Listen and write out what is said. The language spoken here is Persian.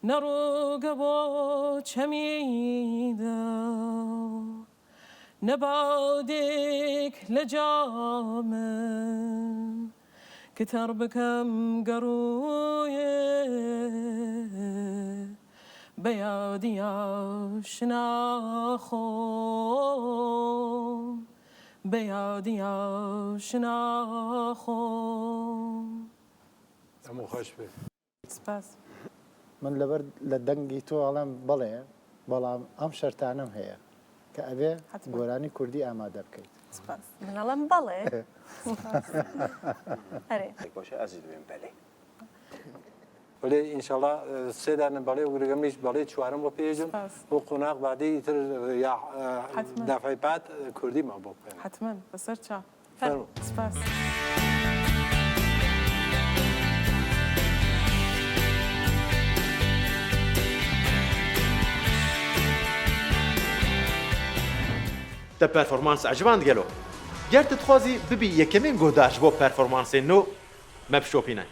نروگ و چمیده نبادك لجامن كتر بكم قرويه بيادي آشناخو بيادي آشناخو همو خوش به سپاس من لەبەر لە دەنگی تۆ ئەڵام بڵێ بەڵام ئەم شەرتانەم هەیە کە ئەبێ گۆرانی کوردی ئامادە بکەیت سپاس منەڵم بەڵێ هەرێ باشه عزیز ببین بله ولی انشالله سه دانه باله و گرگمیش باله چوارم با پیجم و قناق بعدی تر یا دفعه بعد کردی ما بکنیم حتما بسر چا فرمو سپاس تا پرفورمانس عجباند گلو گرت تخوازی ببی یکمین گوداش بو پرفورمانس نو مبشوپینه